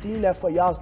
3 FIR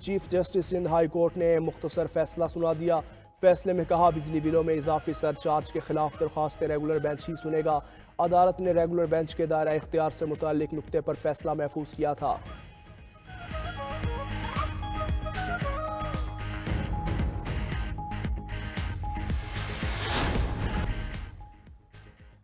chief justice Sindh high court نے مختصر فیصلہ سنا دیا۔ فیصلے میں کہا بجلی بلوں میں اضافی سر چارج کے خلاف درخواستیں ریگولر بینچ ہی سنے گا۔ عدالت نے ریگولر بینچ کے دائرہ اختیار سے متعلق نکتے پر فیصلہ محفوظ کیا تھا۔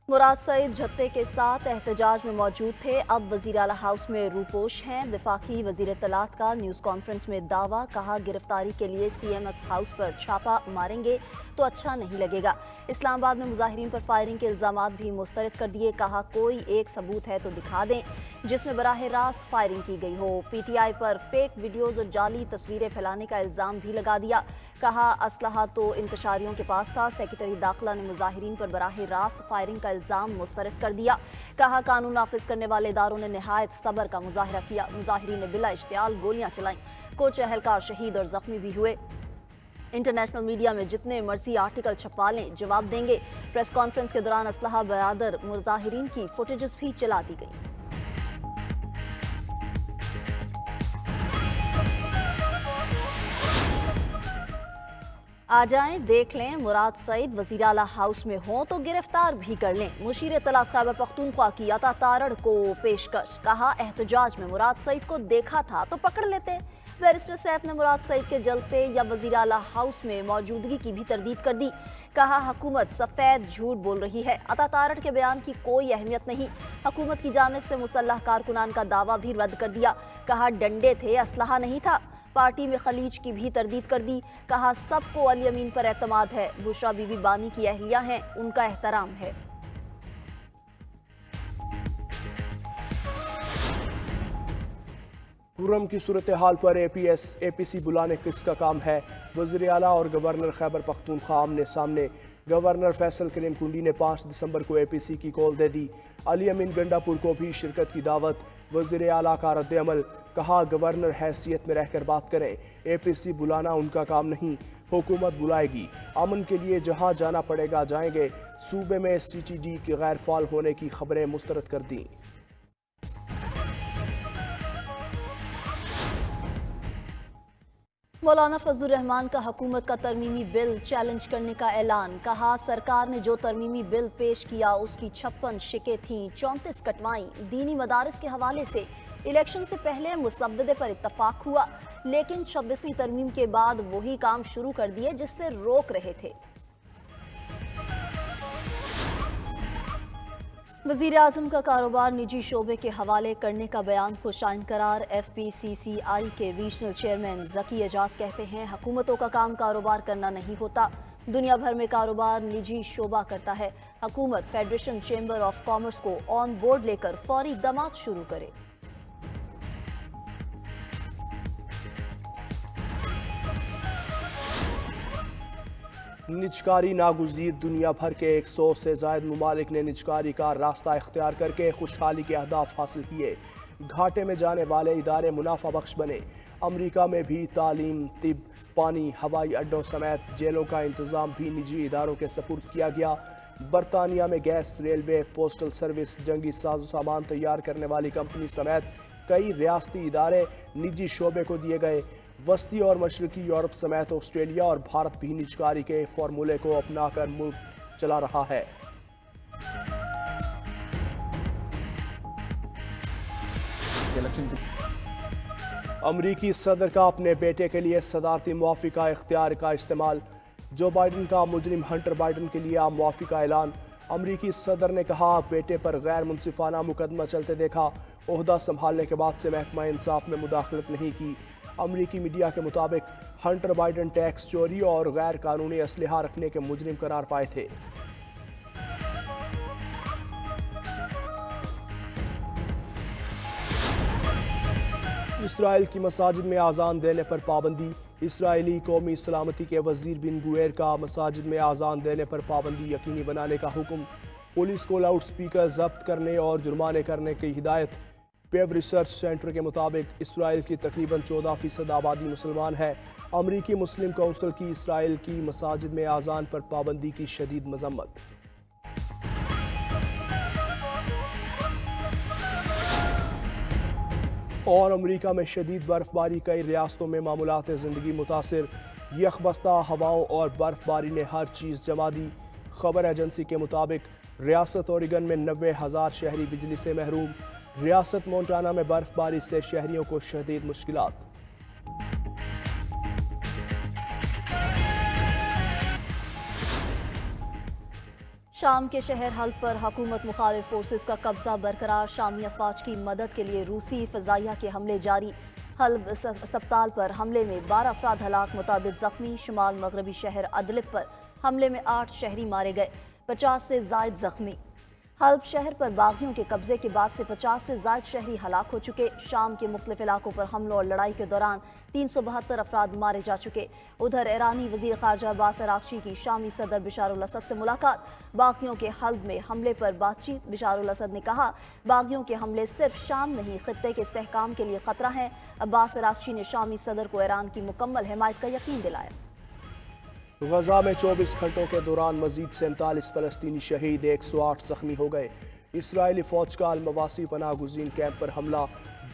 مراد سعید جھتے کے ساتھ احتجاج میں موجود تھے، اب وزیر اعلیٰ ہاؤس میں روپوش ہیں۔ وفاقی وزیر اطلاعات کا نیوز کانفرنس میں دعویٰ، کہا گرفتاری کے لیے سی ایم ایس ہاؤس پر چھاپا ماریں گے تو اچھا نہیں لگے گا۔ اسلام آباد میں مظاہرین پر فائرنگ کے الزامات بھی مسترد کر دیے، کہا کوئی ایک ثبوت ہے تو دکھا دیں جس میں براہ راست فائرنگ کی گئی ہو۔ پی ٹی آئی پر فیک ویڈیوز اور جعلی تصویریں پھیلانے کا الزام بھی لگا دیا، کہا اسلحہ تو انتشاریوں کے پاس تھا۔ سیکرٹری داخلہ نے مظاہرین پر براہ راست فائرنگ کا الزام مسترد کر دیا، کہا قانون نافذ کرنے والے اداروں نے نہایت صبر کا مظاہرہ کیا، مظاہرین نے بلا اشتعال گولیاں چلائیں، کچھ اہلکار شہید اور زخمی بھی ہوئے۔ انٹرنیشنل میڈیا میں جتنے مرضی آرٹیکل چھپا لیں جواب دیں گے۔ پریس کانفرنس کے دوران اسلحہ برادر مظاہرین کی فوٹیجز بھی چلا دی گئی۔ آ جائیں دیکھ لیں، مراد سعید وزیر اعلیٰ ہاؤس میں ہوں تو گرفتار بھی کر لیں۔ مشیر اطلاعات خیبر پختونخوا کی عطا تارڑ کو پیشکش، کہا احتجاج میں مراد سعید کو دیکھا تھا تو پکڑ لیتے۔ بیرسٹر سیف نے مراد سعید کے جلسے یا وزیر اعلیٰ ہاؤس میں موجودگی کی بھی تردید کر دی، کہا حکومت سفید جھوٹ بول رہی ہے، عطا تارڑ کے بیان کی کوئی اہمیت نہیں۔ حکومت کی جانب سے مسلح کارکنان کا دعویٰ بھی رد کر دیا، کہا ڈنڈے تھے، اسلحہ نہیں تھا۔ پارٹی میں خلیج کی بھی تردید کر دی، کہا سب کو علی امین پر اعتماد ہے، بشرا بی بی بانی کی اہلیہ ہیں، ان کا احترام ہے۔ کرم کی صورتحال پر اے پی سی بلانے کس کا کام ہے؟ وزیر اعلیٰ اور گورنر خیبر پختونخوا آمنے سامنے۔ گورنر فیصل کریم کنڈی نے 5 دسمبر کو اے پی سی کی کال دے دی، علی امین گنڈا پور کو بھی شرکت کی دعوت۔ وزیر اعلیٰ کا رد عمل، کہا گورنر حیثیت میں رہ کر بات کریں، اے پی سی بلانا ان کا کام نہیں، حکومت بلائے گی، امن کے لیے جہاں جانا پڑے گا جائیں گے۔ صوبے میں سی ٹی ڈی کے غیر فعال ہونے کی خبریں مسترد کر دیں۔ مولانا فضل الرحمان کا حکومت کا ترمیمی بل چیلنج کرنے کا اعلان، کہا سرکار نے جو ترمیمی بل پیش کیا اس کی 56 شکیں تھیں، 34 کٹوائیں۔ دینی مدارس کے حوالے سے الیکشن سے پہلے مسودے پر اتفاق ہوا، لیکن 26ویں ترمیم کے بعد وہی کام شروع کر دیے جس سے روک رہے تھے۔ وزیر اعظم کا کاروبار نجی شعبے کے حوالے کرنے کا بیان خوشائن قرار۔ ایف پی سی سی آئی کے ریجنل چیئرمین ذکی اعجاز کہتے ہیں حکومتوں کا کام کاروبار کرنا نہیں ہوتا، دنیا بھر میں کاروبار نجی شعبہ کرتا ہے، حکومت فیڈریشن چیمبر آف کامرس کو آن بورڈ لے کر فوری اقدامات شروع کرے۔ نجکاری ناگزیر، دنیا بھر کے 100 سے زائد ممالک نے نجکاری کا راستہ اختیار کر کے خوشحالی کے اہداف حاصل کیے، گھاٹے میں جانے والے ادارے منافع بخش بنے۔ امریکہ میں بھی تعلیم، طب، پانی، ہوائی اڈوں سمیت جیلوں کا انتظام بھی نجی اداروں کے سپرد کیا گیا۔ برطانیہ میں گیس، ریلوے، پوسٹل سروس، جنگی ساز و سامان تیار کرنے والی کمپنی سمیت کئی ریاستی ادارے نجی شعبے کو دیے گئے۔ وسطی اور مشرقی یورپ سمیت آسٹریلیا اور بھارت بھی نجکاری کے فارمولے کو اپنا کر ملک چلا رہا ہے۔ امریکی صدر کا اپنے بیٹے کے لیے صدارتی موافقہ اختیار کا استعمال، جو بائیڈن کا مجرم ہنٹر بائیڈن کے لیے موافقہ اعلان۔ امریکی صدر نے کہا بیٹے پر غیر منصفانہ مقدمہ چلتے دیکھا، عہدہ سنبھالنے کے بعد سے محکمہ انصاف میں مداخلت نہیں کی۔ امریکی میڈیا کے مطابق ہنٹر بائیڈن ٹیکس چوری اور غیر قانونی اسلحہ رکھنے کے مجرم قرار پائے تھے۔ اسرائیل کی مساجد میں اذان دینے پر پابندی، اسرائیلی قومی سلامتی کے وزیر بن گویر کا مساجد میں اذان دینے پر پابندی یقینی بنانے کا حکم، پولیس کو لاؤڈ سپیکر ضبط کرنے اور جرمانے کرنے کی ہدایت۔ پیو ریسرچ سینٹر کے مطابق اسرائیل کی تقریباً 14% آبادی مسلمان ہے۔ امریکی مسلم کونسل کی اسرائیل کی مساجد میں اذان پر پابندی کی شدید مذمت۔ اور امریکہ میں شدید برفباری، کئی ریاستوں میں معمولات زندگی متاثر، یخبستہ ہواؤں اور برف باری نے ہر چیز جما دی۔ خبر ایجنسی کے مطابق ریاست اوریگن میں 90,000 شہری بجلی سے محروم، ریاست مونٹانا میں برف باری سے شہریوں کو شدید مشکلات۔ شام کے شہر حلب پر حکومت مخالف فورسز کا قبضہ برقرار، شامی افواج کی مدد کے لیے روسی فضائیہ کے حملے جاری۔ حلب اسپتال پر حملے میں 12 افراد ہلاک، متعدد زخمی۔ شمال مغربی شہر ادلب پر حملے میں 8 شہری مارے گئے، 50 سے زائد زخمی۔ حلب شہر پر باغیوں کے قبضے کے بعد سے 50 سے زائد شہری ہلاک ہو چکے۔ شام کے مختلف علاقوں پر حملوں اور لڑائی کے دوران 372 افراد مارے جا چکے۔ ادھر ایرانی وزیر خارجہ عباس اراغچی کی شامی صدر بشار الاسد سے ملاقات، باغیوں کے حلب میں حملے پر بات چیت۔ بشار الاسد نے کہا باغیوں کے حملے صرف شام نہیں خطے کے استحکام کے لیے خطرہ ہیں۔ عباس اراغچی نے شامی صدر کو ایران کی مکمل حمایت کا یقین دلایا۔ غزہ میں 24 گھنٹوں کے دوران مزید 47 فلسطینی شہید، 108 زخمی ہو گئے۔ اسرائیلی فوج کا المواسی پناہ گزین کیمپ پر حملہ،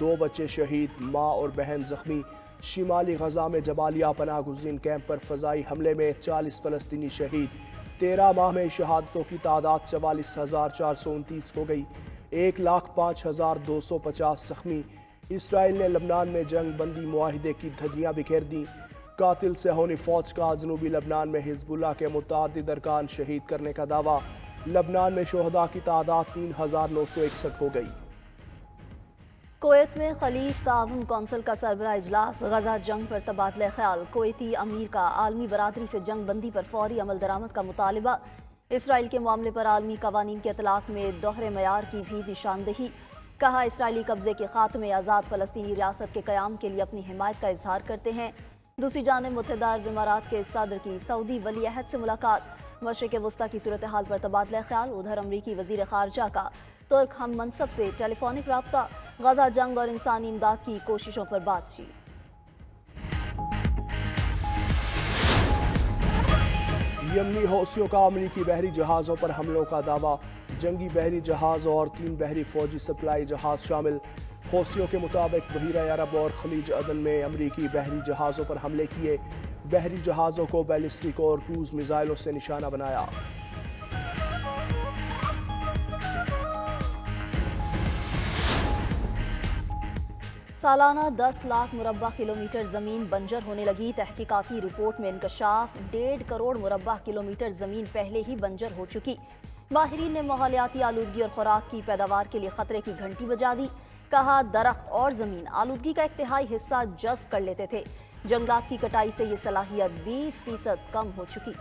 2 بچے شہید، ماں اور بہن زخمی۔ شمالی غزہ میں جبالیہ پناہ گزین کیمپ پر فضائی حملے میں 40 فلسطینی شہید، 13 ماہ میں شہادتوں کی تعداد 44,429 ہو گئی، 1,05,250 زخمی۔ اسرائیل نے لبنان میں جنگ بندی معاہدے کی دھجیاں بکھیر دیں۔ قاتل صہیونی فوج کا جنوبی لبنان میں حزب اللہ کے متعدد ارکان شہید کرنے کا دعویٰ، لبنان میں شہداء کی تعداد 3,961 ہو گئی۔ کویت میں خلیج تعاون کونسل کا سربراہ اجلاس، غزہ جنگ پر تبادلہ خیال، کویتی امیر کا عالمی برادری سے جنگ بندی پر فوری عمل درآمد کا مطالبہ، اسرائیل کے معاملے پر عالمی قوانین کے اطلاق میں دوہرے معیار کی بھی نشاندہی، کہا اسرائیلی قبضے کے خاتمے، آزاد فلسطینی ریاست کے قیام کے لیے اپنی حمایت کا اظہار کرتے ہیں۔ دوسری جانب متحدہ عرب امارات کے صدر کی سعودی ولی عہد سے ملاقات، مشرق وسطیٰ کی صورتحال پر تبادلہ خیال، ادھر امریکی وزیر خارجہ کا ترک ہم منصب سے ٹیلی فونک رابطہ، غزہ جنگ اور انسانی امداد کی کوششوں پر بات چیت۔ یمنی حوثیوں کا امریکی بحری جہازوں پر حملوں کا دعویٰ، جنگی بحری جہاز اور 3 بحری فوجی سپلائی جہاز شامل۔ حوثیوں کے مطابق بحیرہ عرب اور خلیج عدن میں امریکی بحری جہازوں پر حملے کیے، بحری جہازوں کو بیلسٹک اور کروز میزائلوں سے نشانہ بنایا۔ سالانہ 10 لاکھ مربع کلومیٹر زمین بنجر ہونے لگی، تحقیقاتی رپورٹ میں انکشاف، 1.5 کروڑ مربع کلومیٹر زمین پہلے ہی بنجر ہو چکی۔ ماہرین نے ماحولیاتی آلودگی اور خوراک کی پیداوار کے لیے خطرے کی گھنٹی بجا دی، کہا درخت اور زمین آلودگی کا 1/3 حصہ جذب کر لیتے تھے، جنگلات کی کٹائی سے یہ صلاحیت 20% کم ہو چکی۔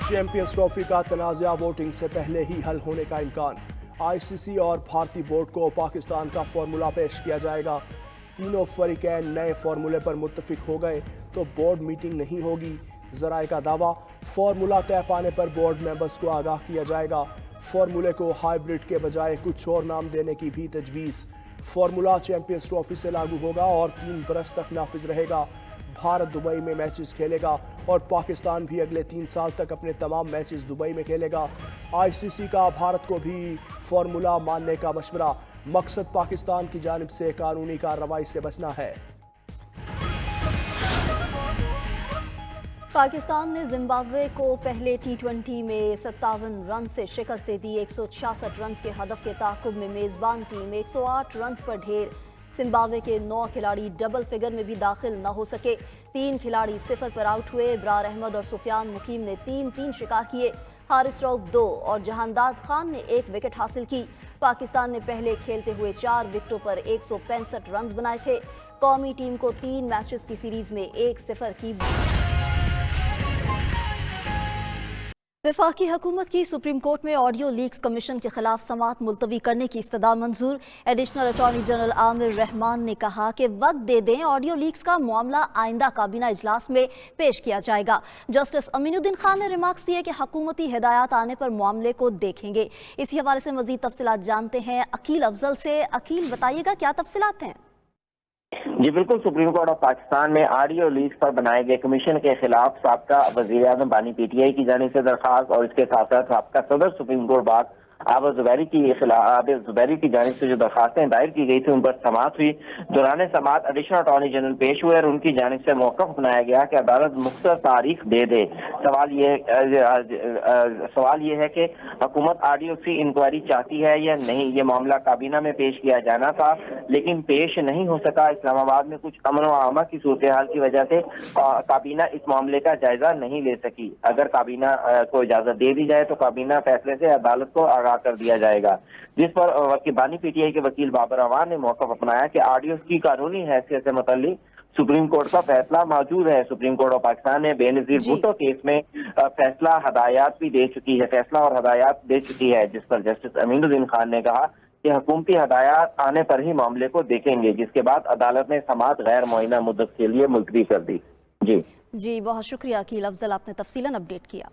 چیمپئنز ٹرافی کا تنازعہ ووٹنگ سے پہلے ہی حل ہونے کا امکان، آئی سی سی اور بھارتی بورڈ کو پاکستان کا فارمولا پیش کیا جائے گا۔ تینوں فریقین نئے فارمولے پر متفق ہو گئے تو بورڈ میٹنگ نہیں ہوگی، ذرائع کا دعویٰ، فارمولا طے پانے پر بورڈ ممبرز کو آگاہ کیا جائے گا۔ فارمولے کو ہائیبرڈ کے بجائے کچھ اور نام دینے کی بھی تجویز۔ فارمولا چیمپئنز ٹرافی سے لاگو ہوگا اور 3 برس تک نافذ رہے گا۔ بھارت دبئی میں میچز کھیلے گا اور پاکستان بھی اگلے 3 سال تک اپنے تمام میچز دبئی میں کھیلے گا۔ آئی سی سی کا بھارت کو بھی فارمولا ماننے کا مشورہ، مقصد پاکستان کی جانب سے قانونی کارروائی سے بچنا ہے۔ پاکستان نے زمبابوے کو پہلے T20 میں 57 رن سے شکست دے دی، 166 رنز کے ہدف کے تعاقب میں میزبان ٹیم 108 رنز پر ڈھیر۔ زمبابوے کے 9 کھلاڑی ڈبل فگر میں بھی داخل نہ ہو سکے، 3 کھلاڑی 0 پر آؤٹ ہوئے۔ ابرار احمد اور سفیان مقیم نے 3 شکار کیے، حارث رؤف 2 اور جہانداد خان نے 1 وکٹ حاصل کی۔ پاکستان نے پہلے کھیلتے ہوئے 4 وکٹوں پر 165 رنز بنائے تھے۔ قومی ٹیم کو 3 میچز کی سیریز میں 1-0 کی وفاقی حکومت کی سپریم کورٹ میں آڈیو لیکس کمیشن کے خلاف سماعت ملتوی کرنے کی استدعا منظور۔ ایڈیشنل اٹارنی جنرل عامر رحمان نے کہا کہ وقت دے دیں، آڈیو لیکس کا معاملہ آئندہ کابینہ اجلاس میں پیش کیا جائے گا۔ جسٹس امین الدین خان نے ریمارکس دیے کہ حکومتی ہدایات آنے پر معاملے کو دیکھیں گے۔ اسی حوالے سے مزید تفصیلات جانتے ہیں عقیل افضل سے۔ عقیل، بتائیے گا کیا تفصیلات ہیں؟ جی بالکل، سپریم کورٹ آف پاکستان میں آڈیو لیک پر بنائے گئے کمیشن کے خلاف سابقہ وزیر اعظم بانی پی ٹی آئی کی جانب سے درخواست اور اس کے ساتھ ساتھ سابقہ صدر سپریم کورٹ بار عابد زبیری کی جانب سے جو درخواستیں دائر کی گئی تھی ان پر سماعت ہوئی۔ دوران سماعت ایڈیشنل اٹارنی جنرل پیش ہوئے اور ان کی جانب سے موقف اپنایا گیا کہ عدالت مختصر تاریخ دے دے۔ سوال یہ ہے کہ حکومت آڈیو سی انکوائری چاہتی ہے یا نہیں۔ یہ معاملہ کابینہ میں پیش کیا جانا تھا لیکن پیش نہیں ہو سکا۔ اسلام آباد میں کچھ امن و امان کی صورتحال کی وجہ سے کابینہ اس معاملے کا جائزہ نہیں لے سکی۔ اگر کابینہ کو اجازت دے دی جائے تو کابینہ فیصلے سے عدالت کو آگاہ کر دیا جائے گا، جس پر بانی پی ٹی آئی کے وکیل بابر اعوان نے موقف اپنایا کہ آڈیو کی قانونی حیثیت سے متعلق سپریم کورٹ کا فیصلہ موجود ہے۔ سپریم کورٹ آف پاکستان نے بے نظیر بھٹو کیس میں فیصلہ ہدایات بھی دے چکی ہے، فیصلہ اور ہدایات دے چکی ہے، جس پر جسٹس امین الدین خان نے کہا کہ حکومتی ہدایات آنے پر ہی معاملے کو دیکھیں گے، جس کے بعد عدالت نے سماعت غیر معینہ مدت کے لیے ملتوی کر دی۔ جی بہت شکریہ عقیل افضل، آپ نے تفصیلاً اپڈیٹ کیا۔